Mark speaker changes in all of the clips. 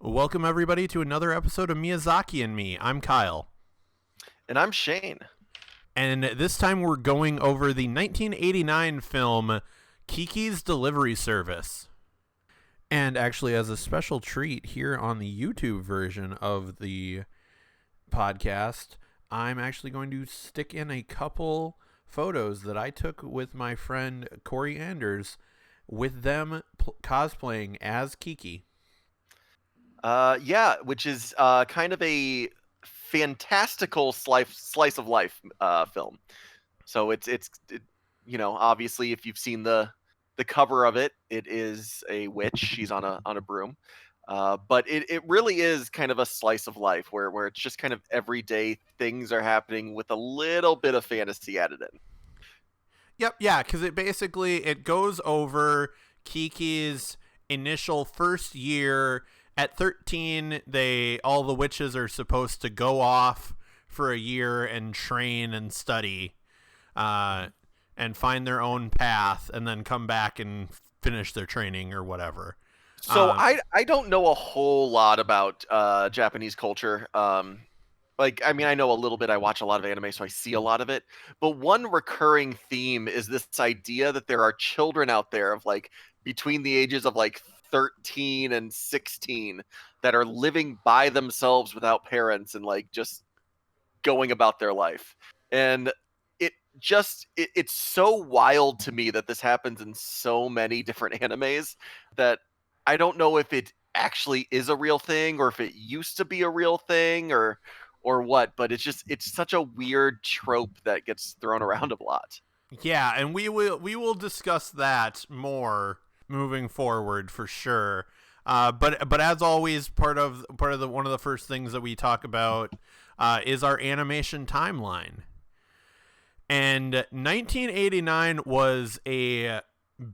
Speaker 1: Welcome, everybody, to another episode of Miyazaki and Me. I'm Kyle.
Speaker 2: And I'm Cheyne.
Speaker 1: And this time we're going over the 1989 film Kiki's Delivery Service. And actually, as a special treat here on the YouTube version of the podcast, I'm actually going to stick in a couple photos that I took with my friend Corey Anders with them cosplaying as Kiki.
Speaker 2: Which is kind of a fantastical slice of life film. So obviously if you've seen the cover of it, it is a witch. She's on a broom. But it really is kind of a slice of life where it's just kind of everyday things are happening with a little bit of fantasy added in.
Speaker 1: Yep, yeah, because it goes over Kiki's initial first year. At 13, all the witches are supposed to go off for a year and train and study, and find their own path, and then come back and finish their training or whatever.
Speaker 2: So I don't know a whole lot about Japanese culture. I know a little bit. I watch a lot of anime, so I see a lot of it. But one recurring theme is this idea that there are children out there of like between the ages of like 13 and 16 that are living by themselves without parents and like just going about their life. And it's so wild to me that this happens in so many different animes that I don't know if it actually is a real thing or if it used to be a real thing or what, but it's such a weird trope that gets thrown around a lot.
Speaker 1: Yeah, and we will discuss that more moving forward for sure. But as always, part of one of the first things that we talk about is our animation timeline. And 1989 was a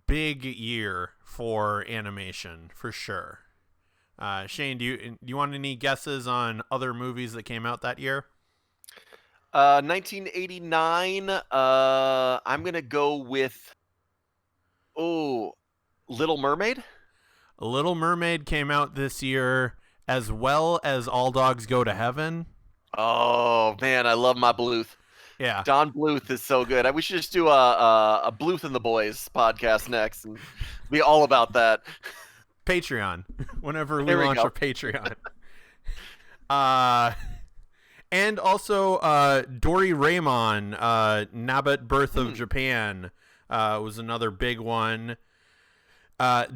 Speaker 1: big year for animation for sure. Cheyne, do you want any guesses on other movies that came out that year?
Speaker 2: 1989. I'm gonna go with Little Mermaid.
Speaker 1: Little Mermaid came out this year, as well as All Dogs Go to Heaven.
Speaker 2: Oh man, I love my Bluth.
Speaker 1: Yeah,
Speaker 2: Don Bluth is so good. We should just do a Bluth and the Boys podcast next and be all about that.
Speaker 1: Patreon. Whenever we
Speaker 2: There we
Speaker 1: launch
Speaker 2: go.
Speaker 1: our Patreon. And also Dory Raymond, Nabat Birth of Japan was another big one.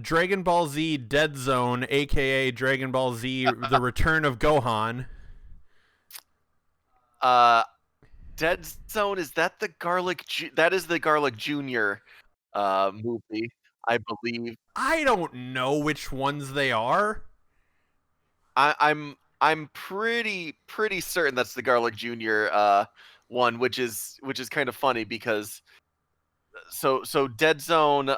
Speaker 1: Dragon Ball Z Dead Zone, aka Dragon Ball Z The Return of Gohan.
Speaker 2: Dead Zone, is that the that is the Garlic Jr. Movie, I believe.
Speaker 1: I don't know which ones they are.
Speaker 2: I'm pretty certain that's the Garlic Jr. One, which is kind of funny because so Dead Zone,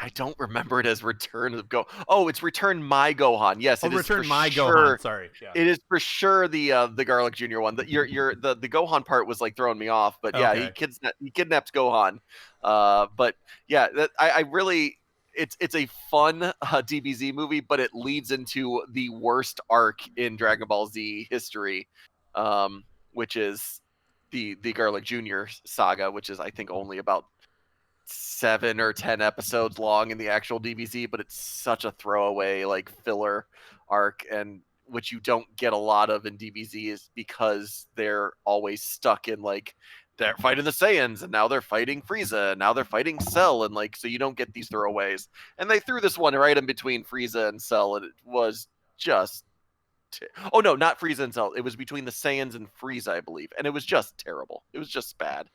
Speaker 2: I don't remember it as Return of Go. Oh, it's Return My Gohan. Yes, it is
Speaker 1: Return
Speaker 2: for
Speaker 1: My
Speaker 2: sure.
Speaker 1: Gohan. Sorry, yeah.
Speaker 2: It is for sure the Garlic Jr. one. The Gohan part was like throwing me off, but yeah,
Speaker 1: Okay.
Speaker 2: he kidnaps Gohan. But yeah, I really it's a fun DBZ movie, but it leads into the worst arc in Dragon Ball Z history, which is the Garlic Jr. saga, which is I think only about 7 or 10 episodes long in the actual DBZ, but it's such a throwaway like filler arc, and which you don't get a lot of in DBZ is because they're always stuck in like they're fighting the Saiyans and now they're fighting Frieza and now they're fighting Cell, and like so you don't get these throwaways. And they threw this one right in between Frieza and Cell, and it was just oh no, not Frieza and Cell. It was between the Saiyans and Frieza, I believe, and it was just terrible. It was just bad.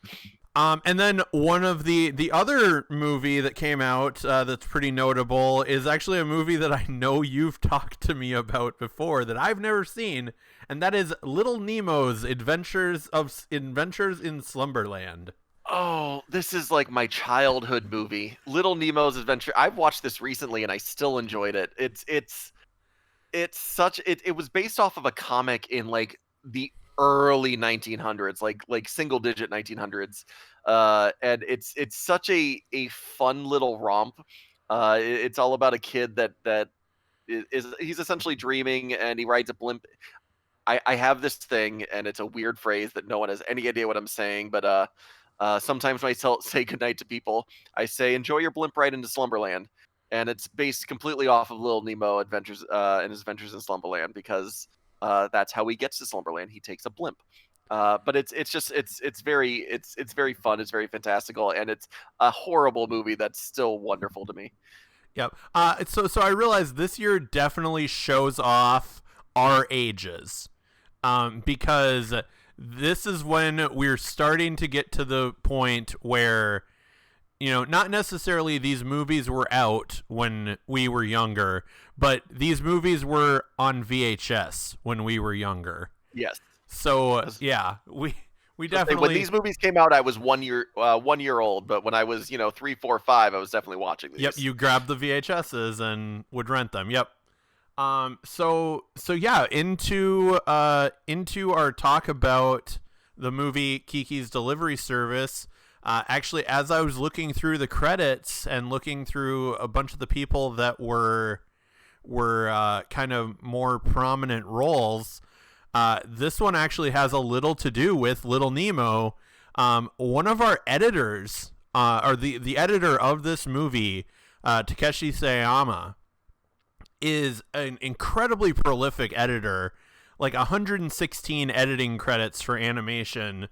Speaker 1: And then one of the other movie that came out that's pretty notable is actually a movie that I know you've talked to me about before that I've never seen, and that is Little Nemo's Adventures in Slumberland.
Speaker 2: Oh, this is like my childhood movie, Little Nemo's Adventure. I've watched this recently and I still enjoyed it. It was based off of a comic in like the early 1900s, like single digit 1900s. And it's such a fun little romp. It's all about a kid that he's essentially dreaming, and he rides a blimp. I have this thing, and it's a weird phrase that no one has any idea what I'm saying, but sometimes when I say goodnight to people, I say, enjoy your blimp ride into Slumberland. And it's based completely off of Little Nemo adventures and his adventures in Slumberland, because that's how he gets to Slumberland. He takes a blimp. But it's very fun. It's very fantastical, and it's a horrible movie that's still wonderful to me.
Speaker 1: Yep. So I realize this year definitely shows off our ages, because this is when we're starting to get to the point where, not necessarily these movies were out when we were younger, but these movies were on VHS when we were younger.
Speaker 2: Yes.
Speaker 1: So yeah, we definitely,
Speaker 2: when these movies came out, I was 1 year old, but when I was 3, 4, 5, I was definitely watching these.
Speaker 1: Yep, you grabbed the VHSs and would rent them. Yep. So yeah, into our talk about the movie Kiki's Delivery Service. Actually, as I was looking through the credits and looking through a bunch of the people that were kind of more prominent roles, this one actually has a little to do with Little Nemo. One of our editors, or the editor of this movie, Takeshi Sayama, is an incredibly prolific editor, like 116 editing credits for animation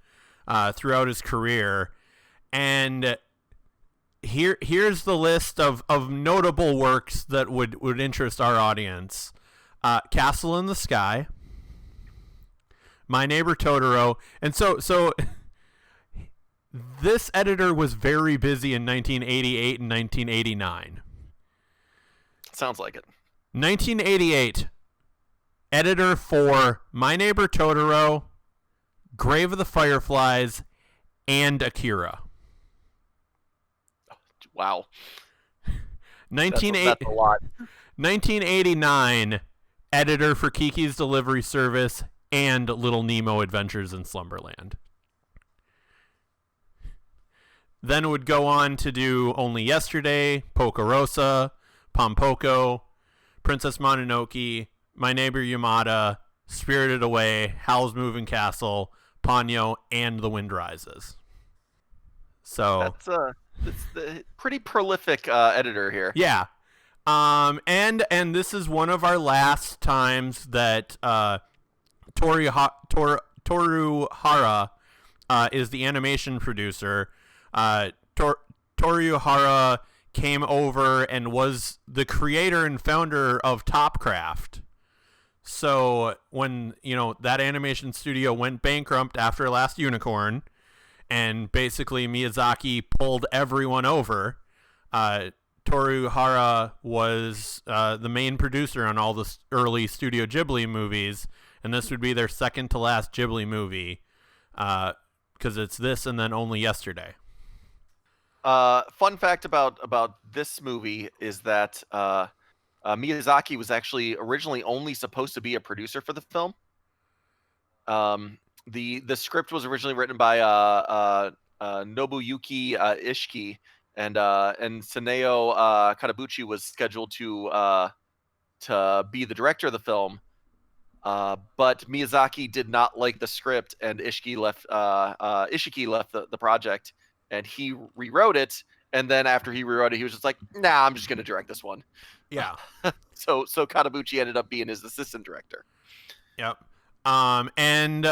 Speaker 1: throughout his career. And here's the list of notable works that would interest our audience. Castle in the Sky, My Neighbor Totoro. And so this editor was very busy in 1988 and 1989.
Speaker 2: Sounds like it.
Speaker 1: 1988, editor for My Neighbor Totoro, Grave of the Fireflies, and Akira.
Speaker 2: Wow. That's
Speaker 1: 1980
Speaker 2: a lot.
Speaker 1: 1989, editor for Kiki's Delivery Service and Little Nemo Adventures in Slumberland. Then would go on to do Only Yesterday, Pocorosa, Pompoko, Princess Mononoke, My Neighbor Yamada, Spirited Away, Howl's Moving Castle, Ponyo, and The Wind Rises. So
Speaker 2: that's the pretty prolific editor here.
Speaker 1: Yeah. And this is one of our last times that Toru Hara is the animation producer. Toru Hara came over and was the creator and founder of Topcraft. So when, that animation studio went bankrupt after Last Unicorn, and basically Miyazaki pulled everyone over, Toru Hara was the main producer on all the early Studio Ghibli movies, and this would be their second to last Ghibli movie, because it's this and then Only Yesterday.
Speaker 2: Fun fact about this movie is that Miyazaki was actually originally only supposed to be a producer for the film. The script was originally written by Nobuyuki Ishiki, and Saneo Katabuchi was scheduled to be the director of the film. But Miyazaki did not like the script, and Ishiki left the project, and he rewrote it. And then after he rewrote it, he was just like, "Nah, I'm just going to direct this one."
Speaker 1: Yeah.
Speaker 2: So Katabuchi ended up being his assistant director.
Speaker 1: Yep. And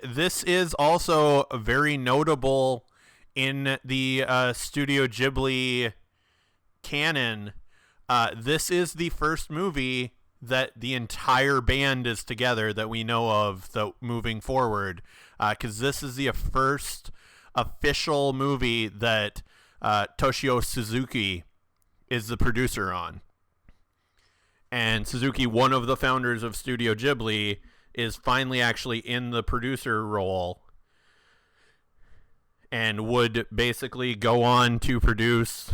Speaker 1: this is also very notable in the Studio Ghibli canon. This is the first movie that the entire band is together that we know of, moving forward, because this is the first official movie that Toshio Suzuki is the producer on. And Suzuki, one of the founders of Studio Ghibli, is finally actually in the producer role and would basically go on to produce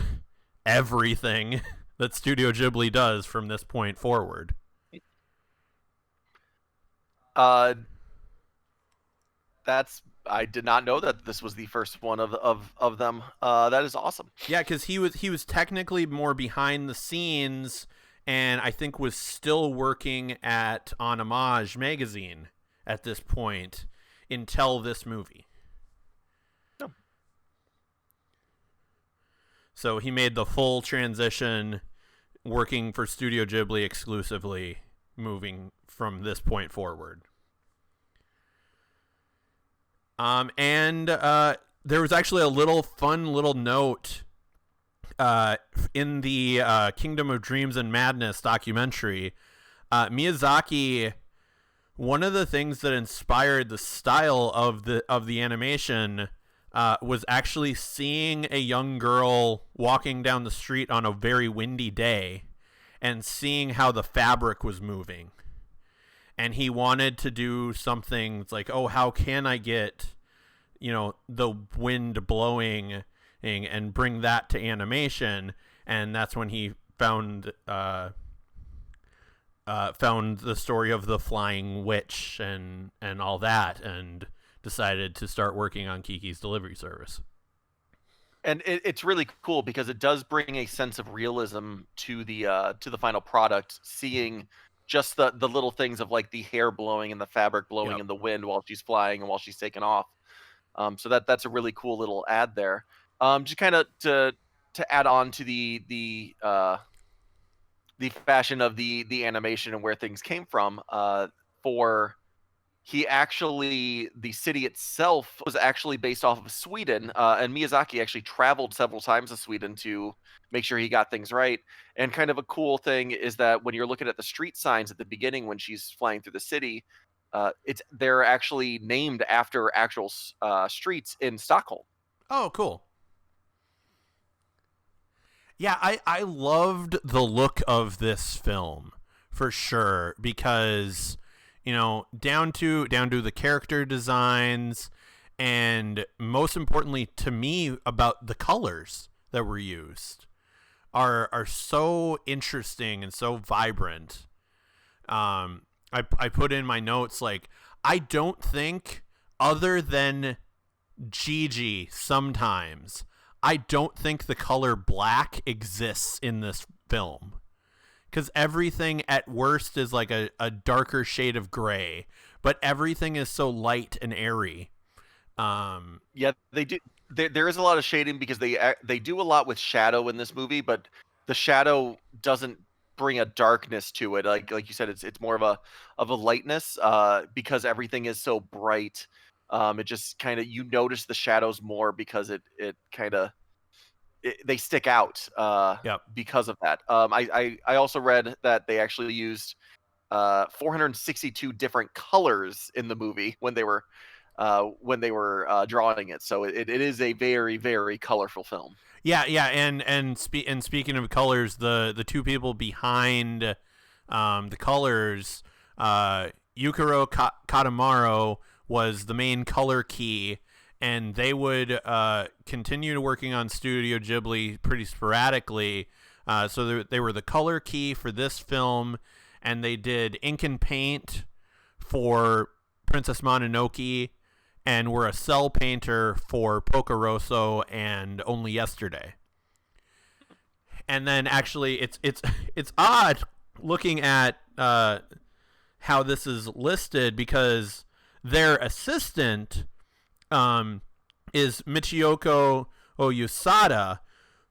Speaker 1: everything that Studio Ghibli does from this point forward.
Speaker 2: That's I did not know that this was the first one of them. That is awesome.
Speaker 1: Yeah, because he was technically more behind the scenes, and I think was still working at On Homage magazine at this point until this movie.
Speaker 2: Oh.
Speaker 1: So he made the full transition, working for Studio Ghibli exclusively, moving from this point forward. And there was actually a little fun little note in the Kingdom of Dreams and Madness documentary. Miyazaki, one of the things that inspired the style of the animation was actually seeing a young girl walking down the street on a very windy day and seeing how the fabric was moving. And he wanted to do something like, oh, how can I get, the wind blowing and bring that to animation? And that's when he found the story of the flying witch and all that, and decided to start working on Kiki's delivery service.
Speaker 2: And it's really cool because it does bring a sense of realism to the final product. Seeing just the little things of like the hair blowing and the fabric blowing
Speaker 1: Yep.
Speaker 2: in the wind while she's flying and while she's taking off. So that's a really cool little ad there. Just kind of to add on to the fashion of the animation and where things came from. For he actually the city itself was actually based off of Sweden, and Miyazaki actually traveled several times to Sweden to make sure he got things right. And kind of a cool thing is that when you're looking at the street signs at the beginning when she's flying through the city, they're actually named after actual streets in Stockholm.
Speaker 1: Oh, cool. Yeah, I loved the look of this film for sure, because down to the character designs, and most importantly to me, about the colors that were used are so interesting and so vibrant. I put in my notes, like, I don't think, other than Gigi sometimes, I don't think the color black exists in this film. Because everything at worst is like a darker shade of gray, but everything is so light and airy.
Speaker 2: Yeah, they do. There is a lot of shading because they do a lot with shadow in this movie, but the shadow doesn't bring a darkness to it. Like you said, it's more of a lightness because everything is so bright. It just kind of, you notice the shadows more because it kind of, they stick out
Speaker 1: Yep.
Speaker 2: because of that. I also read that they actually used 462 different colors in the movie when they were drawing it. So it is a very, very colorful film.
Speaker 1: Yeah, yeah, and speaking of colors, the two people behind the colors, Yukiro Katamaro was the main color key, and they would continue working on Studio Ghibli pretty sporadically. So they were the color key for this film, and they did ink and paint for Princess Mononoke, and were a cell painter for Pocoroso and Only Yesterday. And then actually, it's odd looking at how this is listed, because their assistant is Michiyoko Oyusada,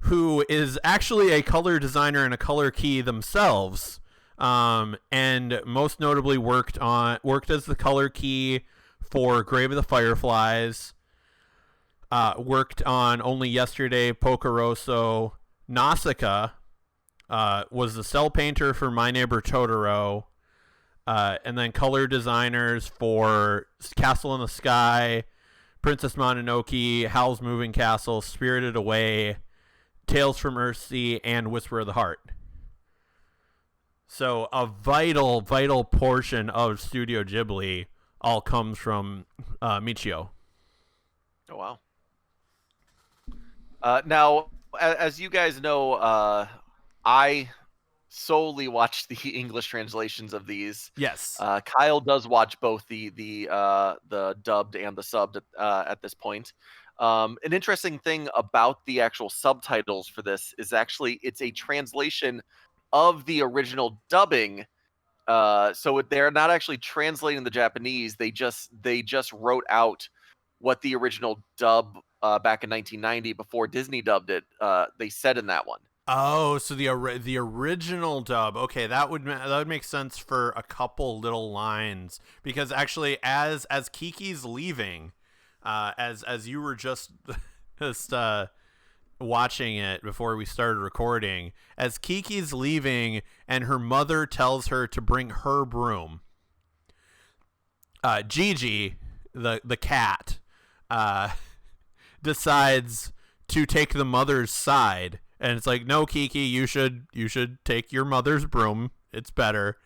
Speaker 1: who is actually a color designer and a color key themselves, and most notably worked as the color key for Grave of the Fireflies, worked on Only Yesterday, Pocoroso. Nausicaa was the cell painter for My Neighbor Totoro, and then color designers for Castle in the Sky, Princess Mononoke, Howl's Moving Castle, Spirited Away, Tales from Earthsea, and Whisper of the Heart. So a vital, vital portion of Studio Ghibli all comes from Michio.
Speaker 2: Oh, wow. Now, as you guys know, I solely watch the English translations of these.
Speaker 1: Yes.
Speaker 2: Kyle does watch both the dubbed and the subbed at this point. An interesting thing about the actual subtitles for this is actually it's a translation of the original dubbing. So they're not actually translating the Japanese. They just wrote out what the original dub back in 1990 before Disney dubbed it. They said in that one.
Speaker 1: Oh, so the original dub. Okay, that would make sense for a couple little lines because actually, as Kiki's leaving, as you were just watching it before we started recording, as Kiki's leaving and her mother tells her to bring her broom, Gigi, the cat, decides to take the mother's side, and it's like, no, Kiki, you should take your mother's broom. It's better.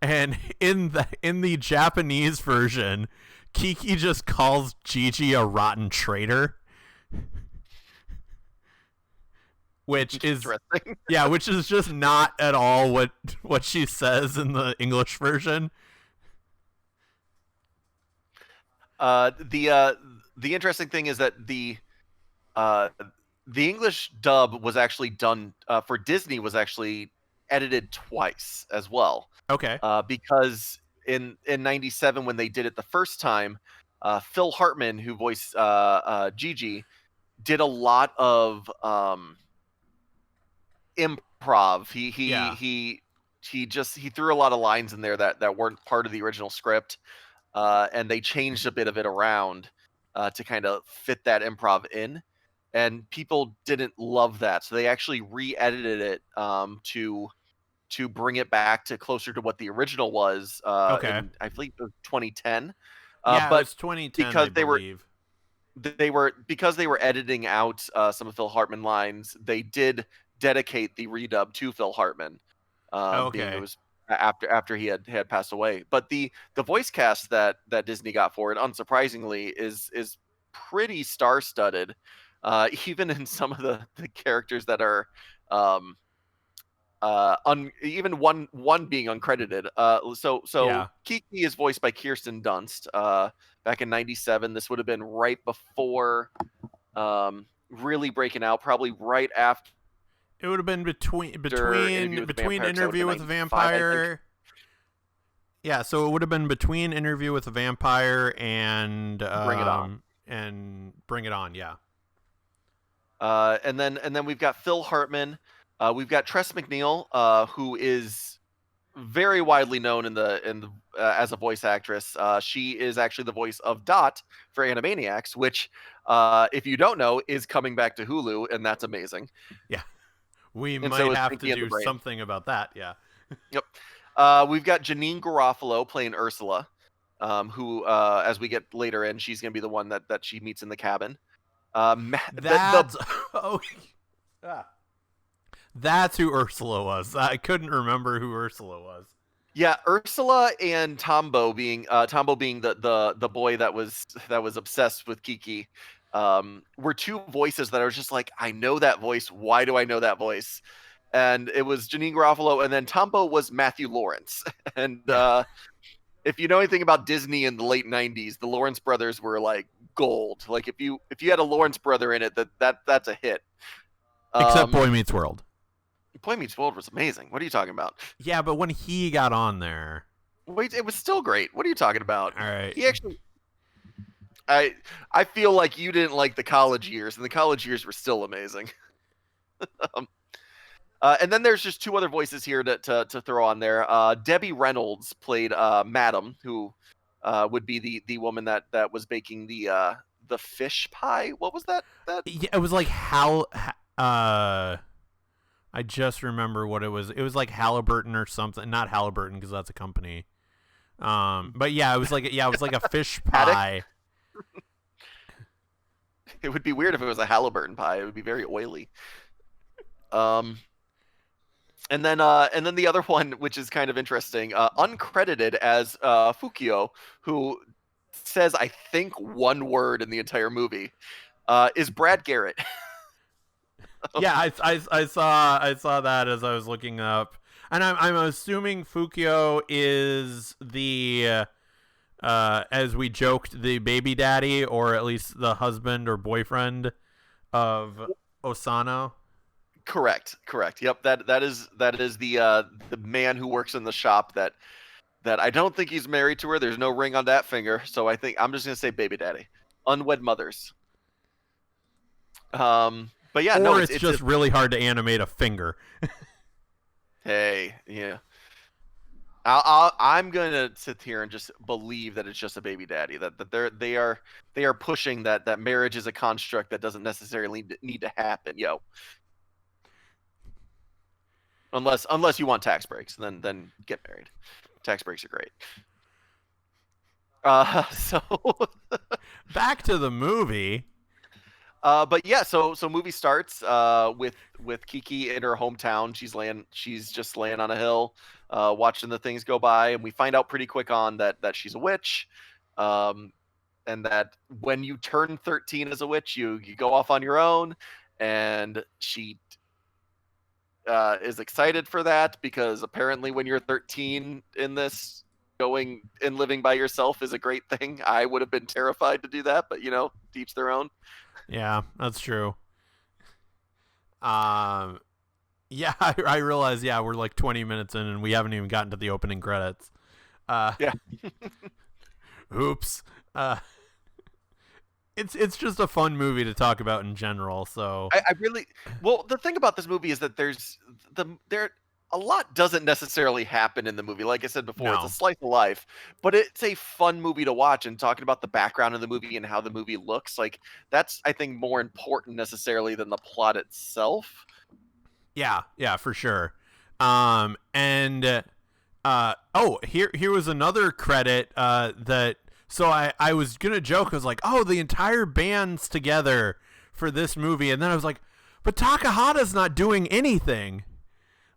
Speaker 1: And in the Japanese version, Kiki just calls Gigi a rotten traitor, which is which is just not at all what she says in the English version.
Speaker 2: The interesting thing is that uh, the English dub was actually done for Disney was actually edited twice as well.
Speaker 1: Okay.
Speaker 2: Because in '97 when they did it the first time, Phil Hartman, who voiced Gigi, did a lot of improv. He threw a lot of lines in there that weren't part of the original script, and they changed a bit of it around to kind of fit that improv in. And people didn't love that, so they actually re-edited it to bring it back to closer to what the original was.
Speaker 1: Okay.
Speaker 2: In I believe it was 2010.
Speaker 1: Yeah,
Speaker 2: But
Speaker 1: it was 2010,
Speaker 2: because
Speaker 1: I believe.
Speaker 2: they were editing out some of Phil Hartman lines, they did dedicate the redub to Phil Hartman, being it
Speaker 1: Okay.
Speaker 2: was after he had passed away. But the voice cast that Disney got for it, unsurprisingly, is pretty star studded. Even in some of the characters that are even one being uncredited. So
Speaker 1: Yeah.
Speaker 2: Kiki is voiced by Kirsten Dunst. Back in '97, this would have been right before really breaking out, probably right after
Speaker 1: It would have been between
Speaker 2: Interview with the Vampire.
Speaker 1: Interview with a Vampire. Yeah, so it would have been between Interview with a Vampire and
Speaker 2: Bring It On.
Speaker 1: And Bring It On, yeah.
Speaker 2: And then we've got Phil Hartman. We've got Tress MacNeille, who is very widely known in the as a voice actress. She is actually the voice of Dot for Animaniacs, which, if you don't know, is coming back to Hulu, and that's amazing.
Speaker 1: Yeah. We
Speaker 2: And
Speaker 1: might
Speaker 2: so is
Speaker 1: have
Speaker 2: Pinky
Speaker 1: to
Speaker 2: and the
Speaker 1: do
Speaker 2: Brain.
Speaker 1: something about that, yeah.
Speaker 2: Yep. We've got Janine Garofalo playing Ursula, who, as we get later in, she's going to be the one that she meets in the cabin.
Speaker 1: That's That's who Ursula was. I couldn't remember who Ursula was.
Speaker 2: Yeah, Ursula and Tombo being the boy that was obsessed with Kiki, were two voices that I was just like, I know that voice. Why do I know that voice? And it was Janine Garofalo, and then Tombo was Matthew Lawrence. And if you know anything about Disney in the late '90s, the Lawrence brothers were like gold. Like if you had a Lawrence brother in it, that's a hit.
Speaker 1: Except Boy Meets World.
Speaker 2: Boy Meets World was amazing. What are you talking about?
Speaker 1: Yeah, but when he got on there,
Speaker 2: wait, it was still great. What are you talking about?
Speaker 1: all right.
Speaker 2: He actually, I feel like you didn't like the college years, and the college years were still amazing. And then there's just two other voices here to throw on there. Debbie Reynolds played Madam, who would be the woman that was baking the fish pie. What was that?
Speaker 1: Yeah, it was like I just remember what it was. It was like Halliburton or something. Not Halliburton because that's a company. But yeah, it was like a fish pie.
Speaker 2: It would be weird if it was a Halliburton pie. It would be very oily. And then the other one, which is kind of interesting, uncredited as Fukio, who says I think one word in the entire movie, is Brad Garrett.
Speaker 1: Yeah, I saw that as I was looking up. And I'm assuming Fukio is the as we joked, the baby daddy, or at least the husband or boyfriend of Osano.
Speaker 2: Correct. Yep, that is the man who works in the shop that I don't think he's married to her. There's no ring on that finger, so I think I'm just gonna say baby daddy, unwed mothers. But yeah, no,
Speaker 1: Or
Speaker 2: it's
Speaker 1: it's
Speaker 2: it's a
Speaker 1: just really hard to animate a finger.
Speaker 2: hey, yeah. I'm gonna sit here and just believe that it's just a baby daddy. That they are pushing that marriage is a construct that doesn't necessarily need to happen. Yo, unless you want tax breaks, then get married. Tax breaks are great. So
Speaker 1: Back to the movie.
Speaker 2: but yeah, so movie starts with Kiki in her hometown. She's just laying on a hill, watching the things go by, and we find out pretty quick on that she's a witch, um, and that when you turn 13 as a witch, you go off on your own, and she is excited for that because apparently when you're 13 in this, going and living by yourself is a great thing. I would have been terrified to do that, but to each their own.
Speaker 1: Yeah, that's true. Um, yeah, I realize. Yeah, we're like 20 minutes in, and we haven't even gotten to the opening credits. Uh,
Speaker 2: Yeah.
Speaker 1: oops. It's just a fun movie to talk about in general. So
Speaker 2: I really well. The thing about this movie is that there a lot doesn't necessarily happen in the movie. Like I said before, it's a
Speaker 1: no,
Speaker 2: slice of life, but it's a fun movie to watch. And talking about the background of the movie and how the movie looks, like that's I think more important necessarily than the plot itself.
Speaker 1: yeah, for sure. And oh, here was another credit that. So I was gonna joke. I was like, oh, the entire band's together for this movie, and then I was like, but Takahata's not doing anything.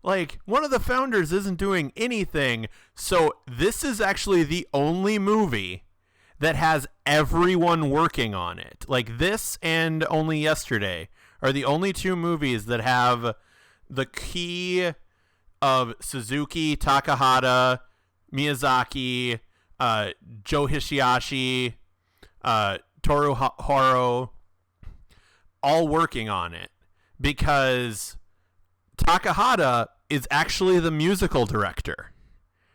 Speaker 1: Like, one of the founders isn't doing anything. So this is actually the only movie that has everyone working on it. Like, this and Only Yesterday are the only two movies that have the key of Suzuki, Takahata, Miyazaki, Joe Hisaishi, Toru Haro, all working on it, because Takahata is actually the musical director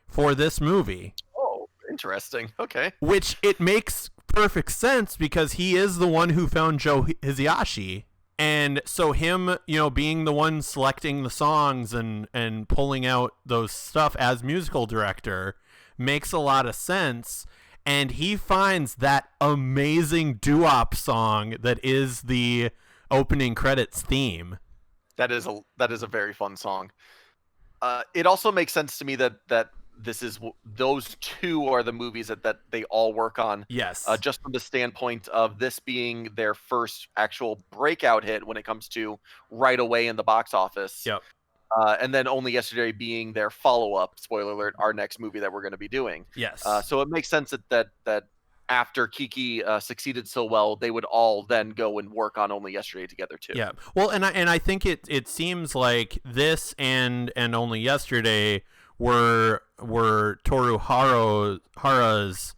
Speaker 1: for this movie.
Speaker 2: Oh, interesting. Okay.
Speaker 1: Which it makes perfect sense because he is the one who found Joe Hisaishi. And so him, being the one selecting the songs and pulling out those stuff as musical director makes a lot of sense. And he finds that amazing doo-wop song that is the opening credits theme.
Speaker 2: That is a very fun song. It also makes sense to me that those two are the movies that they all work on.
Speaker 1: Yes.
Speaker 2: Just from the standpoint of this being their first actual breakout hit when it comes to right away in the box office.
Speaker 1: Yep.
Speaker 2: And then Only Yesterday being their follow-up, spoiler alert, our next movie that we're going to be doing.
Speaker 1: Yes.
Speaker 2: So it makes sense that after Kiki succeeded so well, they would all then go and work on Only Yesterday together too.
Speaker 1: Yeah. Well, and I think it seems like this and Only Yesterday were Toru Hara's.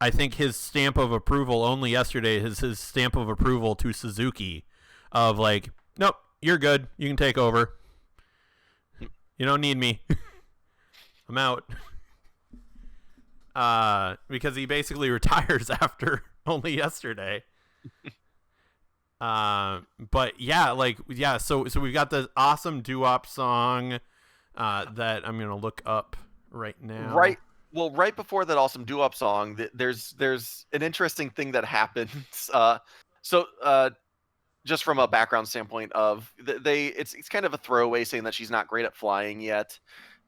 Speaker 1: I think his stamp of approval. Only Yesterday is his stamp of approval to Suzuki, of like, nope, you're good. You can take over. You don't need me. I'm out. Because he basically retires after Only Yesterday. But yeah, so we've got the awesome doo-wop song that I'm gonna look up right now.
Speaker 2: Right. Well, right before that awesome doo-wop song, there's an interesting thing that happens. Just from a background standpoint of it's kind of a throwaway saying that she's not great at flying yet,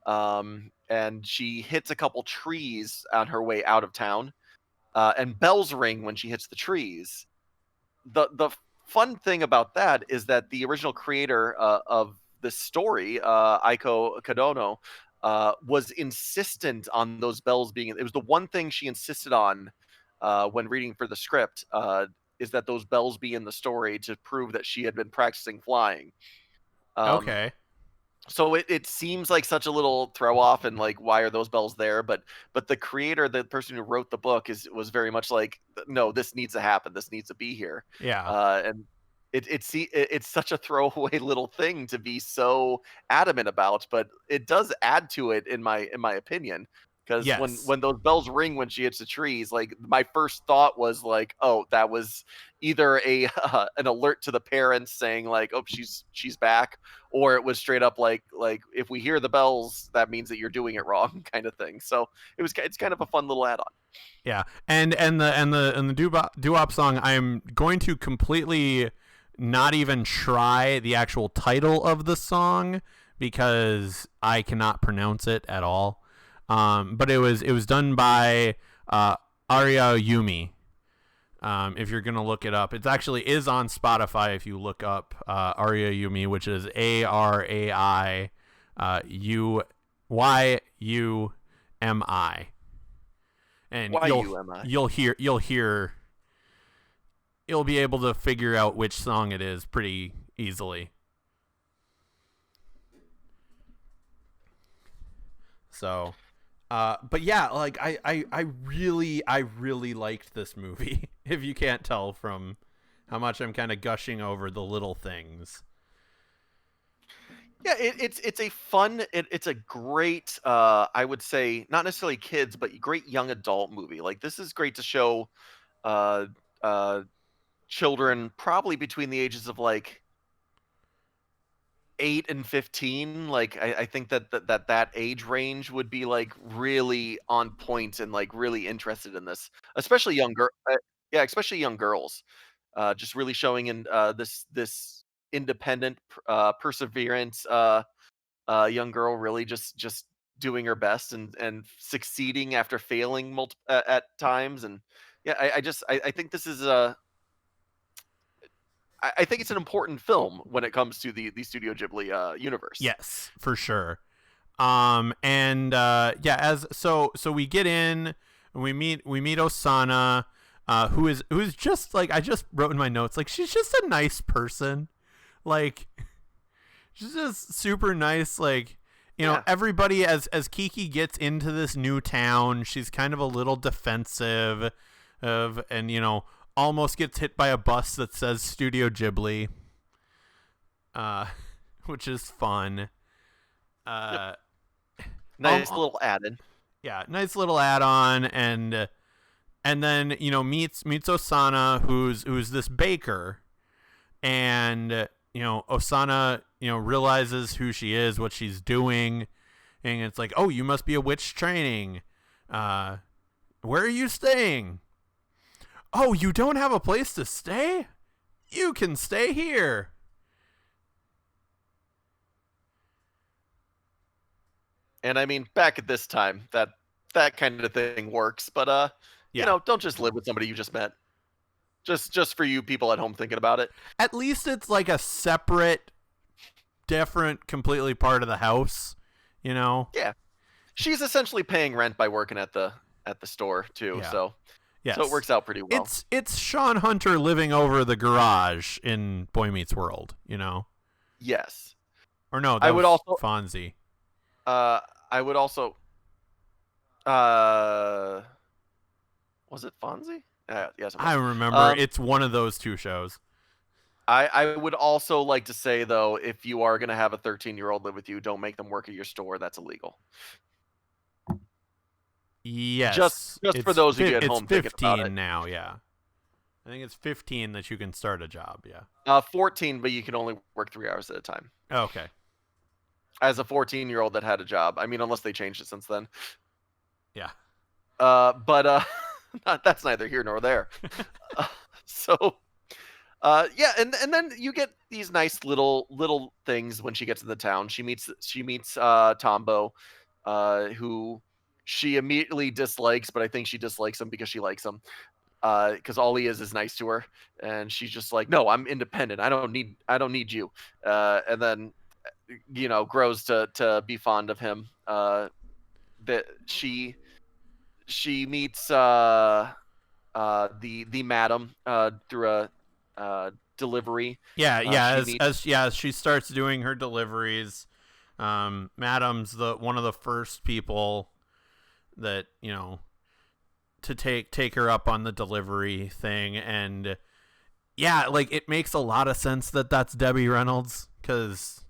Speaker 2: and she hits a couple trees on her way out of town, and bells ring when she hits the trees. The fun thing about that is that the original creator of the story, Aiko Kadono, was insistent on those bells being. It was the one thing she insisted on when reading for the script. Is that those bells be in the story to prove that she had been practicing flying.
Speaker 1: Okay.
Speaker 2: So it seems like such a little throw off, and like, why are those bells there? But the creator, the person who wrote the book, was very much like, no, this needs to happen, this needs to be here.
Speaker 1: Yeah.
Speaker 2: And it's such a throwaway little thing to be so adamant about, but it does add to it, in my opinion. Because
Speaker 1: Yes.
Speaker 2: when those bells ring when she hits the trees, like, my first thought was like, oh, that was either a an alert to the parents saying like, oh, she's back, or it was straight up like, if we hear the bells, that means that you're doing it wrong, kind of thing. So it's kind of a fun little add-on.
Speaker 1: Yeah. And the doo-wop song, I'm going to completely not even try the actual title of the song because I cannot pronounce it at all. But it was done by Arya Yumi. If you're gonna look it up, it actually is on Spotify. If you look up Arya Yumi, which is Arai Yumi, and
Speaker 2: YUMI.
Speaker 1: you'll be able to figure out which song it is pretty easily. So, but yeah, like I really liked this movie. If you can't tell from how much I'm kind of gushing over the little things.
Speaker 2: Yeah, it's a fun, it's a great, I would say, not necessarily kids, but great young adult movie. Like, this is great to show uh uh children probably between the ages of like 8 and 15. Like, I think that age range would be like really on point and like really interested in this, especially yeah, especially young girls. Just really showing in this independent, perseverance, young girl, really just doing her best and succeeding after failing at times. And yeah, I think this is a I think it's an important film when it comes to the Studio Ghibli universe.
Speaker 1: Yes, for sure. And yeah, as so we get in and we meet Osana, who is just like, I just wrote in my notes, like, she's just a nice person. Like, she's just super nice. Like,
Speaker 2: Yeah.
Speaker 1: everybody, as Kiki gets into this new town, she's kind of a little defensive of, and almost gets hit by a bus that says Studio Ghibli, uh, which is fun.
Speaker 2: Yep.
Speaker 1: Uh,
Speaker 2: Nice little add-in.
Speaker 1: yeah, nice little add-on, and then meets Osana, who's this baker, and Osana realizes who she is, what she's doing, and it's like, oh, you must be a witch training. Where are you staying? Oh, you don't have a place to stay? You can stay here.
Speaker 2: And I mean, back at this time, that kind of thing works. But
Speaker 1: Yeah.
Speaker 2: don't just live with somebody you just met. Just for you people at home thinking about it.
Speaker 1: At least it's like a separate, different, completely part of the house, you know?
Speaker 2: Yeah. She's essentially paying rent by working at the store too.
Speaker 1: Yeah.
Speaker 2: So
Speaker 1: Yes.
Speaker 2: it works out pretty well.
Speaker 1: It's Sean Hunter living over the garage in Boy Meets World,
Speaker 2: Yes.
Speaker 1: Or no,
Speaker 2: I
Speaker 1: that
Speaker 2: would
Speaker 1: was
Speaker 2: also
Speaker 1: Fonzie.
Speaker 2: I would also uh was it Fonzie? Yes, it
Speaker 1: I
Speaker 2: was.
Speaker 1: remember. It's one of those two shows.
Speaker 2: I would also like to say, though, if you are going to have a 13-year-old live with you, don't make them work at your store. That's illegal.
Speaker 1: Yes.
Speaker 2: Just for those of you at
Speaker 1: It's
Speaker 2: home thinking about
Speaker 1: 15
Speaker 2: it.
Speaker 1: now, yeah. I think it's 15 that you can start a job, yeah.
Speaker 2: 14, but you can only work 3 hours at a time.
Speaker 1: Okay.
Speaker 2: As a 14-year-old that had a job. I mean, unless they changed it since then.
Speaker 1: Yeah.
Speaker 2: But that's neither here nor there. So yeah, and then you get these nice little things when she gets in the town. She meets Tombo, who she immediately dislikes, but I think she dislikes him because she likes him. Because all he is nice to her, and she's just like, no, I'm independent. I don't need you. And then grows to be fond of him. That she meets the madam through a delivery.
Speaker 1: Yeah,
Speaker 2: She meets
Speaker 1: as she starts doing her deliveries, Madam's the one of the first people that to take her up on the delivery thing, and yeah, like it makes a lot of sense that that's Debbie Reynolds because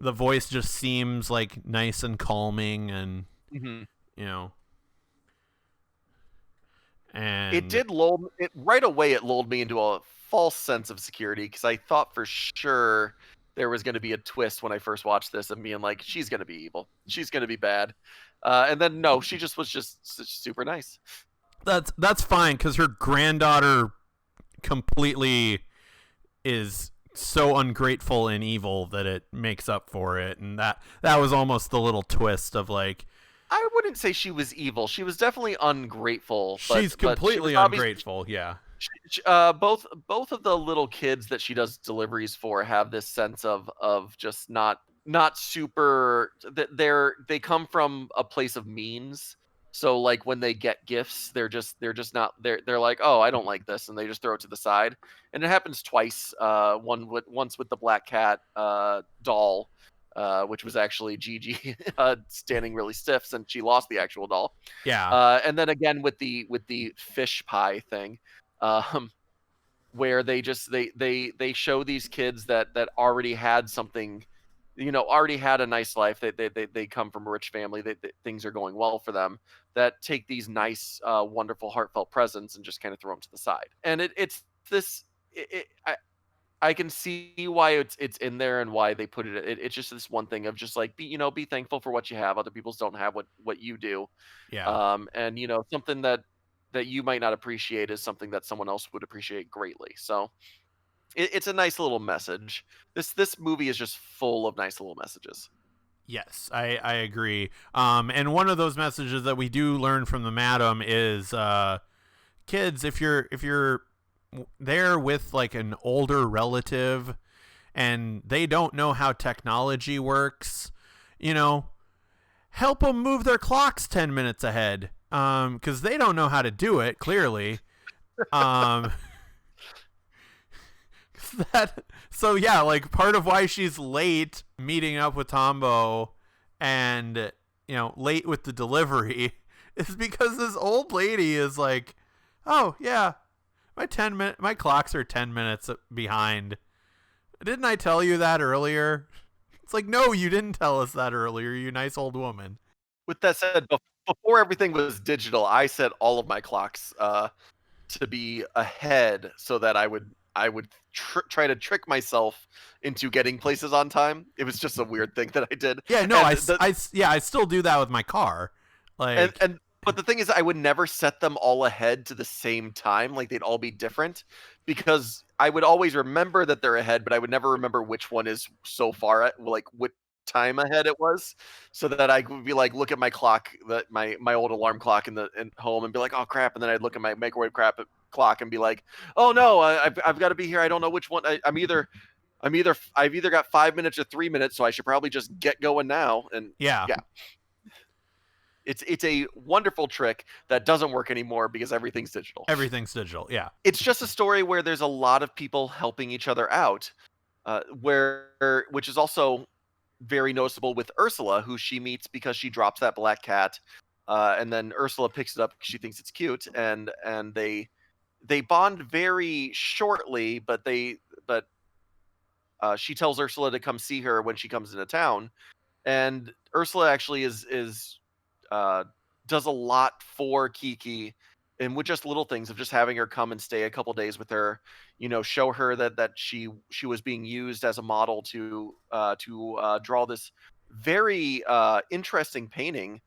Speaker 1: the voice just seems like nice and calming, and
Speaker 2: Hmm.
Speaker 1: you know,
Speaker 2: It
Speaker 1: and
Speaker 2: did lull it right away. It lulled me into a false sense of security because I thought for sure there was going to be a twist when I first watched this of being like, she's going to be evil, she's going to be bad, and then no, she just was just super nice.
Speaker 1: that's fine because her granddaughter completely is so ungrateful and evil that it makes up for it, and that was almost the little twist of like
Speaker 2: I wouldn't say she was evil. She was definitely ungrateful,
Speaker 1: she's
Speaker 2: but she was
Speaker 1: completely
Speaker 2: obviously
Speaker 1: ungrateful. Yeah,
Speaker 2: both of the little kids that she does deliveries for have this sense of just not super that they come from a place of means. So like when they get gifts, they're just not they're like, oh, I don't like this, and they just throw it to the side. And it happens twice. Once with the black cat doll, which was actually Gigi standing really stiff since she lost the actual doll.
Speaker 1: yeah,
Speaker 2: And then again with the fish pie thing, um, where they show these kids that already had something, already had a nice life. They come from a rich family. Things are going well for them. That take these nice, wonderful, heartfelt presents and just kind of throw them to the side. And it's this. I can see why it's in there and why they put it's just this one thing of just like be thankful for what you have. Other people's don't have what you do,
Speaker 1: yeah.
Speaker 2: and something that you might not appreciate is something that someone else would appreciate greatly. So it's a nice little message. This movie is just full of nice little messages.
Speaker 1: Yes, I agree. And one of those messages that we do learn from the madam is, kids, if you're there with like an older relative and they don't know how technology works, you know, help them move their clocks 10 minutes ahead. Because they don't know how to do it, clearly. Um, that so yeah, like part of why she's late meeting up with Tombo and late with the delivery is because this old lady is like, oh yeah, my clocks are 10 minutes behind. Didn't I tell you that earlier? It's like, no, you didn't tell us that earlier, you nice old woman.
Speaker 2: With that said, before everything was digital, I set all of my clocks to be ahead so that I would try to trick myself into getting places on time. It was just a weird thing that I did,
Speaker 1: Yeah, no,
Speaker 2: and the
Speaker 1: I still do that with my car. Like,
Speaker 2: and but the thing is, I would never set them all ahead to the same time, like they'd all be different, because I would always remember that they're ahead, but I would never remember which one is so far like what time ahead it was, so that I would be like, look at my clock, that my old alarm clock in home, and be like, oh crap, and then I'd look at my microwave clock and be like, oh no, I've got to be here. I don't know which one. I've either got 5 minutes or 3 minutes, so I should probably just get going now. And
Speaker 1: yeah,
Speaker 2: yeah, it's a wonderful trick that doesn't work anymore because everything's digital.
Speaker 1: everything's digital. Yeah.
Speaker 2: It's just a story where there's a lot of people helping each other out, which is also very noticeable with Ursula, who she meets because she drops that black cat, and then Ursula picks it up because she thinks it's cute, and they bond very shortly, but she tells Ursula to come see her when she comes into town, and Ursula actually is uh, does a lot for Kiki, and with just little things of just having her come and stay a couple days with her, show her that she was being used as a model to draw this very interesting painting,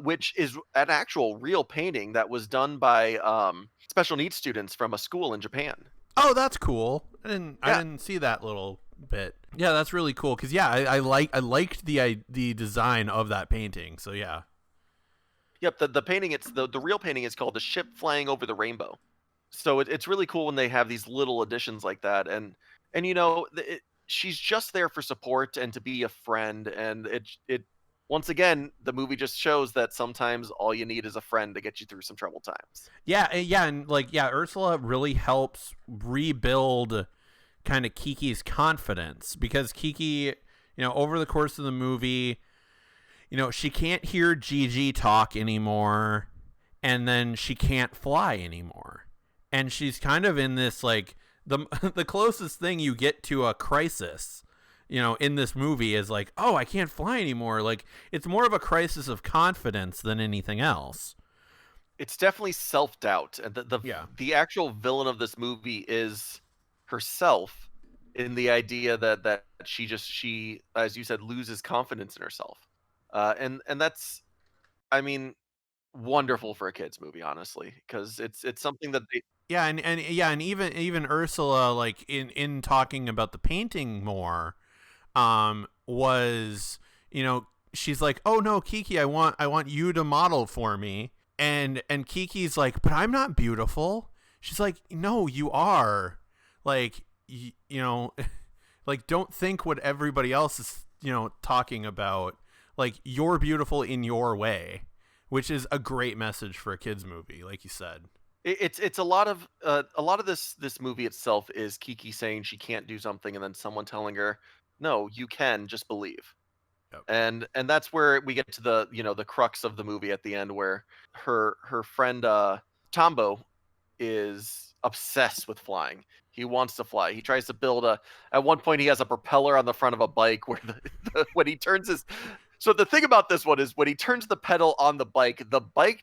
Speaker 2: which is an actual real painting that was done by special needs students from a school in Japan.
Speaker 1: Oh, that's cool. I
Speaker 2: Yeah.
Speaker 1: didn't see that little bit. Yeah, that's really cool. Cause yeah, I liked the design of that painting. So yeah.
Speaker 2: Yep, the painting, it's the real painting is called The Ship Flying Over the Rainbow. So it's really cool when they have these little additions like that, and she's just there for support and to be a friend, and it once again, the movie just shows that sometimes all you need is a friend to get you through some troubled times.
Speaker 1: Yeah, and like yeah, Ursula really helps rebuild kind of Kiki's confidence because Kiki over the course of the movie, she can't hear Gigi talk anymore, and then she can't fly anymore. And she's kind of in this, like, the the closest thing you get to a crisis, in this movie is like, oh, I can't fly anymore. Like, it's more of a crisis of confidence than anything else.
Speaker 2: It's definitely self-doubt, and
Speaker 1: Yeah.
Speaker 2: the actual villain of this movie is herself, in the idea that she, as you said, loses confidence in herself. And that's, I mean, wonderful for a kids movie, honestly, because it's something that they.
Speaker 1: Yeah, and yeah, and even Ursula, like, in talking about the painting more, was, she's like, oh no, Kiki, I want you to model for me. And Kiki's like, but I'm not beautiful. She's like, no, you are. Like, like, don't think what everybody else is, talking about. Like, you're beautiful in your way, which is a great message for a kids movie, like you said.
Speaker 2: It's a lot of this movie itself is Kiki saying she can't do something, and then someone telling her, no, you can, just believe.
Speaker 1: Yep.
Speaker 2: And that's where we get to the crux of the movie at the end, where her friend Tombo is obsessed with flying. He wants to fly. He tries to build at one point he has a propeller on the front of a bike where when he turns his. So the thing about this one is when he turns the pedal on the bike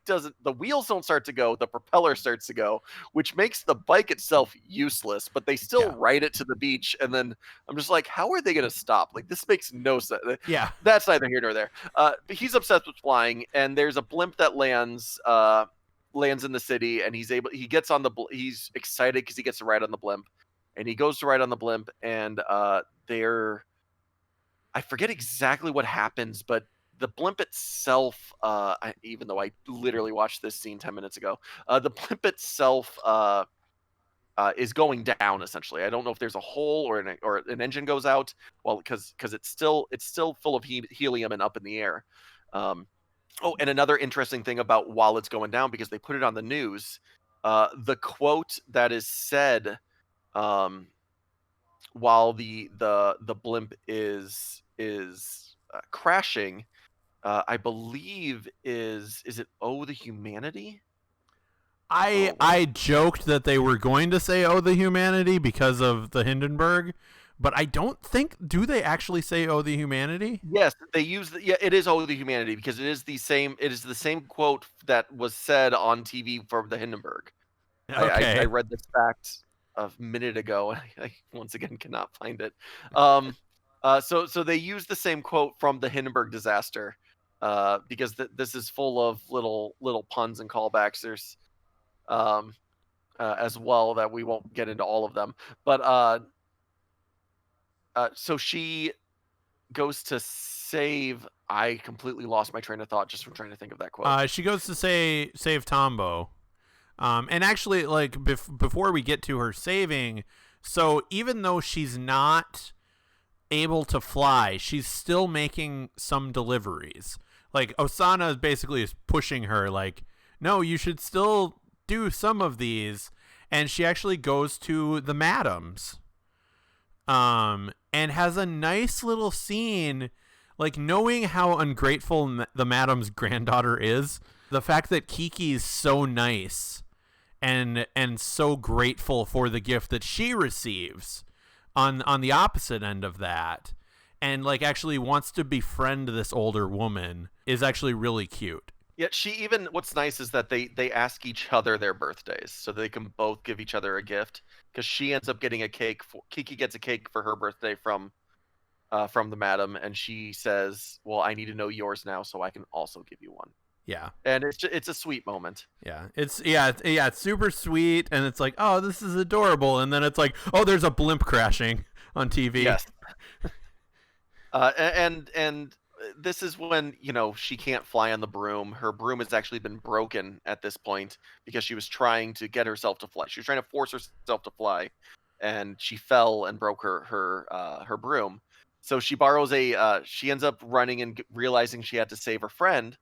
Speaker 2: doesn't, the wheels don't start to go, the propeller starts to go, which makes the bike itself useless, but they still
Speaker 1: Yeah.
Speaker 2: ride it to the beach. And then I'm just like, how are they going to stop? Like, this makes no sense.
Speaker 1: Yeah.
Speaker 2: That's neither here nor there. But he's obsessed with flying, and there's a blimp that lands in the city, and he gets on he's excited because he gets to ride on the blimp, and he goes to ride on the blimp, and they're, I forget exactly what happens, but the blimp itself, even though I literally watched this scene 10 minutes ago, the blimp itself is going down, essentially. I don't know if there's a hole or an engine goes out. Well, because it's still full of helium and up in the air. Oh, and another interesting thing about while it's going down, because they put it on the news, the quote that is said um, while the blimp is crashing, I believe is it "Oh the humanity"?
Speaker 1: I
Speaker 2: Oh, what?
Speaker 1: I joked that they were going to say "Oh the humanity" because of the Hindenburg, but I don't think, do they actually say "Oh the humanity"?
Speaker 2: Yes, they use yeah, it is "Oh the humanity" because it is the same quote that was said on TV for the Hindenburg. I
Speaker 1: Okay.
Speaker 2: read this fact a minute ago, and I once again cannot find it. Um, so they use the same quote from the Hindenburg disaster, because this is full of little puns and callbacks. There's um, as well that we won't get into all of them, but so she goes to save. I completely lost my train of thought just from trying to think of that quote.
Speaker 1: She goes to save Tombo. And actually, like, before we get to her saving, so even though she's not able to fly, she's still making some deliveries. Like, Osana is basically pushing her, like, no, you should still do some of these. And she actually goes to the madams, and has a nice little scene, like, knowing how ungrateful the madam's granddaughter is. The fact that Kiki is so nice and so grateful for the gift that she receives on the opposite end of that, and, like, actually wants to befriend this older woman, is actually really cute.
Speaker 2: Yeah, she even what's nice is that they ask each other their birthdays so they can both give each other a gift, because she ends up getting a cake for Kiki gets a cake for her birthday from the madam, and she says, "Well, I need to know yours now so I can also give you one."
Speaker 1: Yeah.
Speaker 2: And it's a sweet moment.
Speaker 1: It's super sweet, and it's like, oh, this is adorable, and then it's like, oh, there's a blimp crashing on TV.
Speaker 2: Yes. And this is when she can't fly on the broom. Her broom has actually been broken at this point because she was trying to get herself to fly. She was trying to force herself to fly, and she fell and broke her broom. So she borrows she ends up running and realizing she had to save her friend,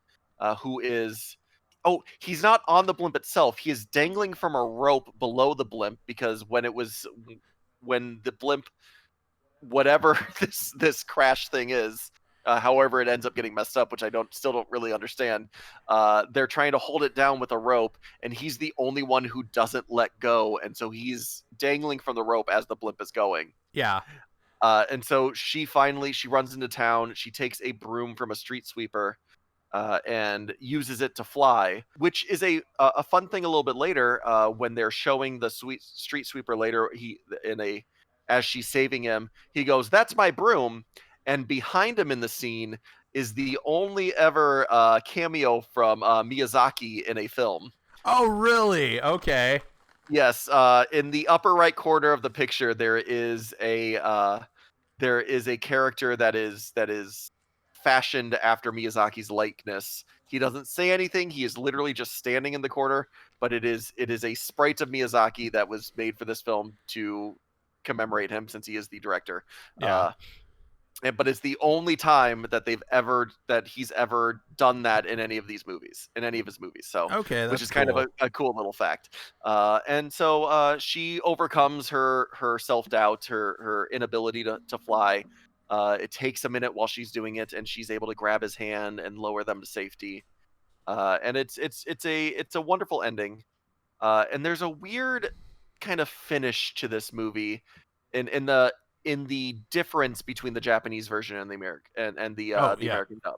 Speaker 2: who is. Oh, he's not on the blimp itself. He is dangling from a rope below the blimp, because when the blimp whatever this crash thing is, however it ends up getting messed up, which I don't really understand. They're trying to hold it down with a rope, and he's the only one who doesn't let go, and so he's dangling from the rope as the blimp is going.
Speaker 1: Yeah.
Speaker 2: And so she runs into town. She takes a broom from a street sweeper and uses it to fly, which is a fun thing a little bit later when they're showing the street sweeper later. As she's saving him, he goes, "That's my broom," and behind him in the scene is the only ever cameo from Miyazaki in a film.
Speaker 1: Oh, really? Okay.
Speaker 2: Yes, in the upper right corner of the picture, there is a character that is fashioned after Miyazaki's likeness. He doesn't say anything. He is literally just standing in the corner, but it is a sprite of Miyazaki that was made for this film to commemorate him since he is the director.
Speaker 1: Yeah.
Speaker 2: But it's the only time that he's ever done that in any of his movies. So,
Speaker 1: Okay,
Speaker 2: which
Speaker 1: that's
Speaker 2: is kind of
Speaker 1: cool.
Speaker 2: a cool little fact. And so she overcomes her self doubt, her inability to fly. It takes a minute while she's doing it, and she's able to grab his hand and lower them to safety. And it's a wonderful ending. And there's a weird kind of finish to this movie in the difference between the Japanese version and the American
Speaker 1: Oh,
Speaker 2: the
Speaker 1: yeah.
Speaker 2: American dub.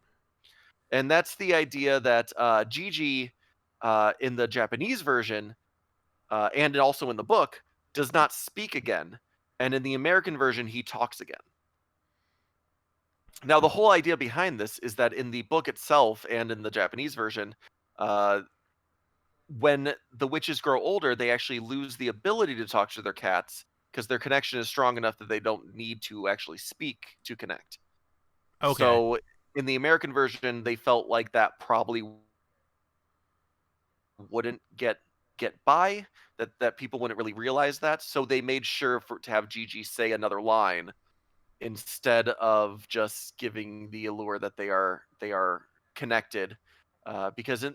Speaker 2: And that's the idea that Gigi in the Japanese version and also in the book does not speak again, and in the American version he talks again. Now the whole idea behind this is that in the book itself and in the Japanese version, uh, when the witches grow older, they actually lose the ability to talk to their cats because their connection is strong enough that they don't need to actually speak to connect.
Speaker 1: Okay.
Speaker 2: So in the American version, they felt like that probably wouldn't get by, that people wouldn't really realize that. So they made sure to have Gigi say another line instead of just giving the allure that they are connected. Because in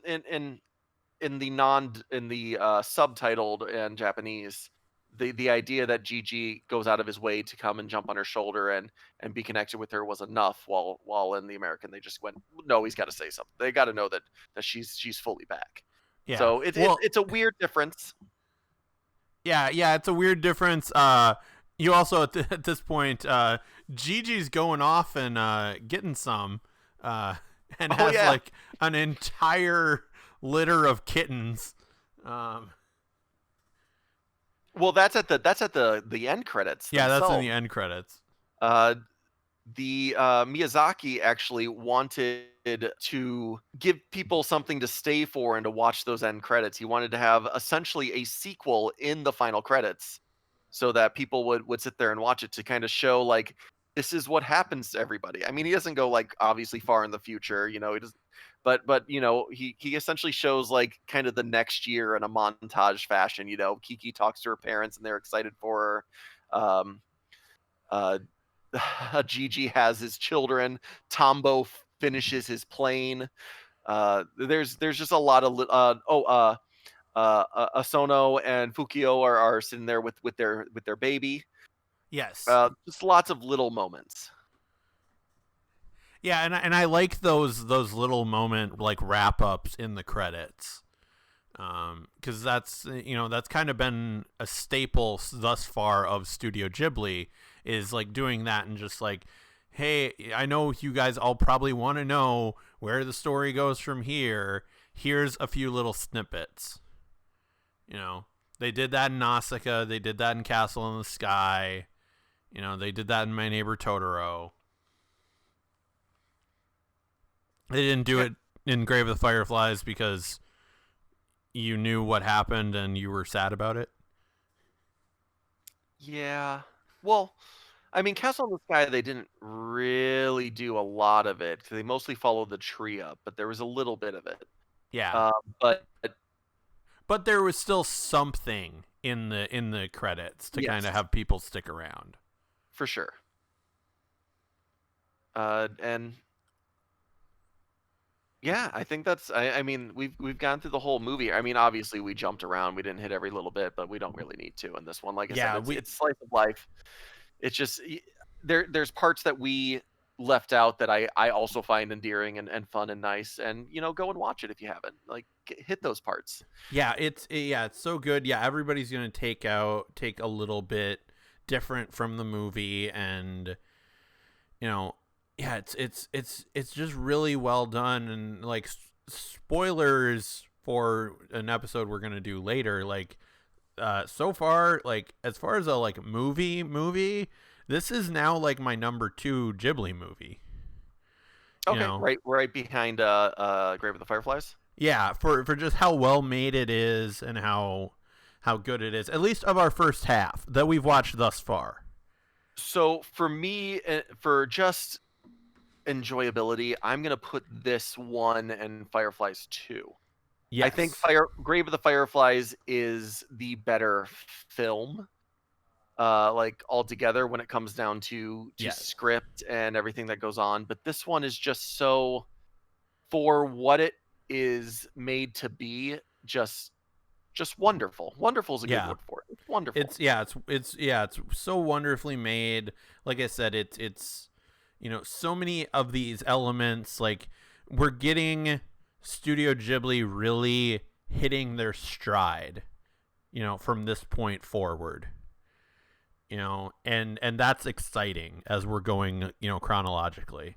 Speaker 2: the subtitled and Japanese, the idea that Gigi goes out of his way to come and jump on her shoulder and be connected with her was enough. While in the American, they just went, no, he's got to say something. They got to know that she's fully back.
Speaker 1: Yeah.
Speaker 2: So it's it,
Speaker 1: Well,
Speaker 2: it's a weird difference.
Speaker 1: yeah, it's a weird difference. You also at this point, Gigi's going off and getting some, and
Speaker 2: Oh
Speaker 1: has
Speaker 2: yeah.
Speaker 1: like an entire litter of kittens.
Speaker 2: Well, that's at the end credits
Speaker 1: Yeah, that's in
Speaker 2: themselves.
Speaker 1: the end credits.
Speaker 2: Uh, the Miyazaki actually wanted to give people something to stay for and to watch those end credits. He wanted to have essentially a sequel in the final credits so that people would sit there and watch it to kind of show like this is what happens to everybody. I mean, he doesn't go like obviously far in the future, he doesn't, but he essentially shows like kind of the next year in a montage fashion. Kiki talks to her parents and they're excited for her. Uh, Gigi has his children. Tombo finishes his plane. There's just a lot of Asono and Fukio are sitting there with their baby.
Speaker 1: Yes.
Speaker 2: Just lots of little moments.
Speaker 1: Yeah, and I like those little moment like wrap ups in the credits, because that's kind of been a staple thus far of Studio Ghibli, is like doing that and just like, hey, I know you guys all probably want to know where the story goes from here. Here's a few little snippets. They did that in Nausicaa. They did that in Castle in the Sky. They did that in My Neighbor Totoro. They didn't do
Speaker 2: Yeah.
Speaker 1: it in Grave of the Fireflies because you knew what happened and you were sad about it.
Speaker 2: Yeah. Well, I mean, Castle in the Sky, they didn't really do a lot of it. They mostly followed the tree up, but there was a little bit of it.
Speaker 1: Yeah,
Speaker 2: But
Speaker 1: but there was still something in the credits to kind of
Speaker 2: yes,
Speaker 1: have people stick around.
Speaker 2: for sure. And yeah, I think that's. I mean, we've gone through the whole movie. I mean, obviously we jumped around. We didn't hit every little bit, but we don't really need to in this one. Like I said,
Speaker 1: Yeah,
Speaker 2: it's
Speaker 1: we
Speaker 2: it's slice of life. It's just there's parts that we left out that I also find endearing and fun and nice, and go and watch it if you haven't. Like, hit those parts.
Speaker 1: Yeah, it's so good. Yeah, everybody's gonna take a little bit different from the movie, and you know, yeah, it's just really well done. And like spoilers for an episode we're gonna do later, like so far, like as far as a like movie, this is now like my number 2 Ghibli movie. You
Speaker 2: Okay,
Speaker 1: know,
Speaker 2: right behind Grave of the Fireflies.
Speaker 1: yeah, for just how well made it is and how good it is, at least of our first half that we've watched thus far.
Speaker 2: So for me, for just enjoyability, I'm gonna put this one and Fireflies 2. I think
Speaker 1: Yes.
Speaker 2: Grave of the Fireflies is the better film, like altogether when it comes down to
Speaker 1: Yeah.
Speaker 2: script and everything that goes on. But this one is just so, for what it is made to be, just wonderful. Wonderful is a good
Speaker 1: Yeah.
Speaker 2: word for it. It's wonderful.
Speaker 1: It's so wonderfully made. Like I said, it's so many of these elements, like we're getting Studio Ghibli really hitting their stride, from this point forward. And that's exciting as we're going, chronologically.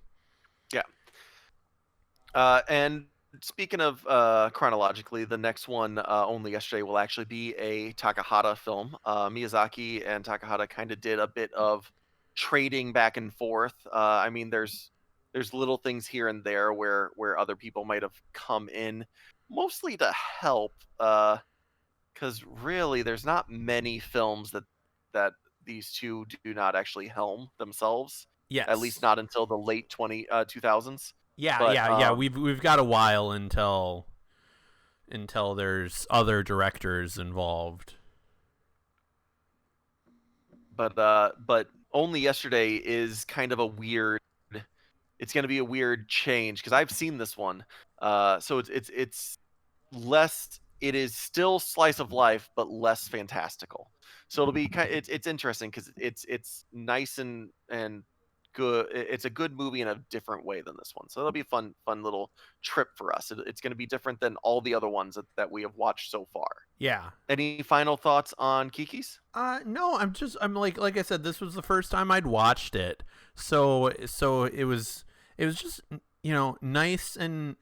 Speaker 2: Yeah. And speaking of chronologically, the next one, Only Yesterday, will actually be a Takahata film. Miyazaki and Takahata kind of did a bit of trading back and forth. I mean, there's little things here and there where other people might have come in, mostly to help, because really there's not many films that these two do not actually helm themselves. At least
Speaker 1: Yes.
Speaker 2: not until the late 2000s.
Speaker 1: Yeah,
Speaker 2: But
Speaker 1: yeah, yeah. We've got a while until there's other directors involved.
Speaker 2: but Only Yesterday is kind of a weird. It's going to be a weird change because I've seen this one. So it's less. It is still slice of life, but less fantastical. So it'll be it's interesting because it's nice and good. It's a good movie in a different way than this one. So it'll be a fun little trip for us. It's going to be different than all the other ones that we have watched so far.
Speaker 1: Yeah.
Speaker 2: Any final thoughts on Kiki's?
Speaker 1: No, I'm like I said, this was the first time I'd watched it. So it was just nice and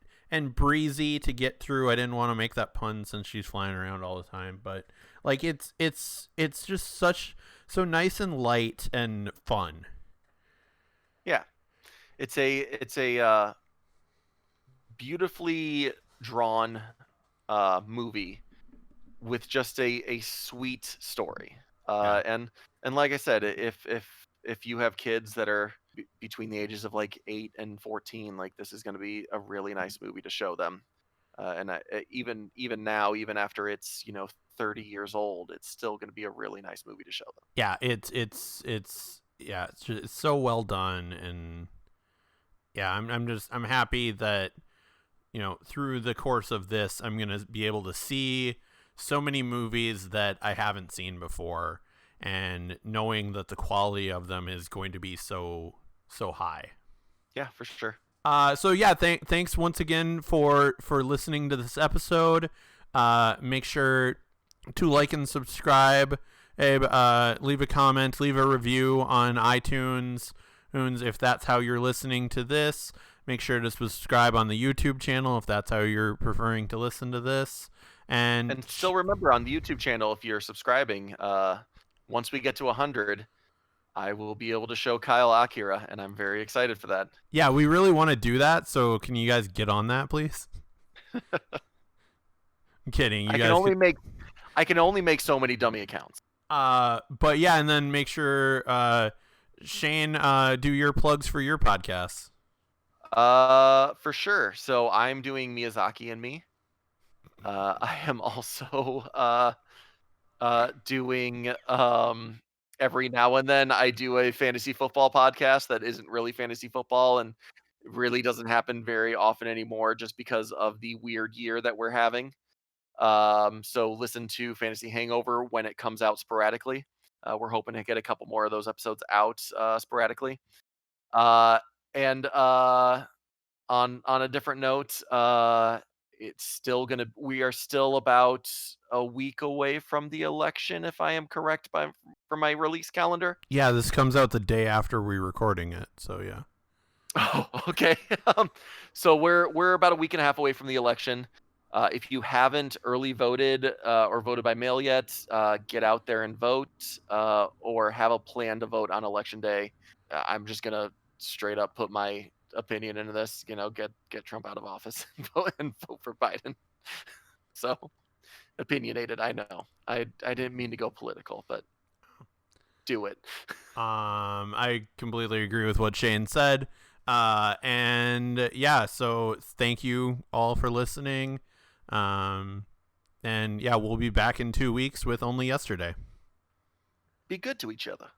Speaker 1: breezy to get through. I didn't want to make that pun since she's flying around all the time, but like it's just so nice and light and fun.
Speaker 2: Yeah, it's a beautifully drawn movie with just a sweet story.
Speaker 1: Yeah.
Speaker 2: And like I said, if you have kids that are between the ages of like 8 and 14, like this is going to be a really nice movie to show them. Even now, even after it's 30 years old, it's still going to be a really nice movie to show them.
Speaker 1: Yeah, it's so well done. And yeah, I'm happy that through the course of this, I'm going to be able to see so many movies that I haven't seen before, and knowing that the quality of them is going to be so high.
Speaker 2: Yeah, for sure.
Speaker 1: So yeah, thanks once again for listening to this episode. Make sure to like and subscribe. Leave a comment, leave a review on iTunes if that's how you're listening to this. Make sure to subscribe on the YouTube channel if that's how you're preferring to listen to this.
Speaker 2: And still remember, on the YouTube channel, if you're subscribing, once we get to 100, I will be able to show Kyle Akira, and I'm very excited for that.
Speaker 1: Yeah, we really want to do that, so can you guys get on that, please? I'm kidding.
Speaker 2: I can only make so many dummy accounts.
Speaker 1: But yeah, and then make sure Cheyne, do your plugs for your podcasts.
Speaker 2: For sure. So I'm doing Miyazaki and Me. I am also doing every now and then I do a fantasy football podcast that isn't really fantasy football, and it really doesn't happen very often anymore just because of the weird year that we're having. So listen to Fantasy Hangover when it comes out sporadically. We're hoping to get a couple more of those episodes out sporadically. Uh, and on a different note, it's still gonna. We are still about a week away from the election, if I am correct for my release calendar.
Speaker 1: Yeah, this comes out the day after we're recording it, so yeah.
Speaker 2: Oh, okay. So we're about a week and a half away from the election. If you haven't early voted or voted by mail yet, get out there and vote, or have a plan to vote on election day. I'm just gonna straight up put my opinion into this. Get Trump out of office and vote for Biden. So opinionated, I know. I didn't mean to go political, but do it.
Speaker 1: I completely agree with what Cheyne said. And yeah, so thank you all for listening. And yeah, we'll be back in 2 weeks with Only Yesterday.
Speaker 2: Be good to each other.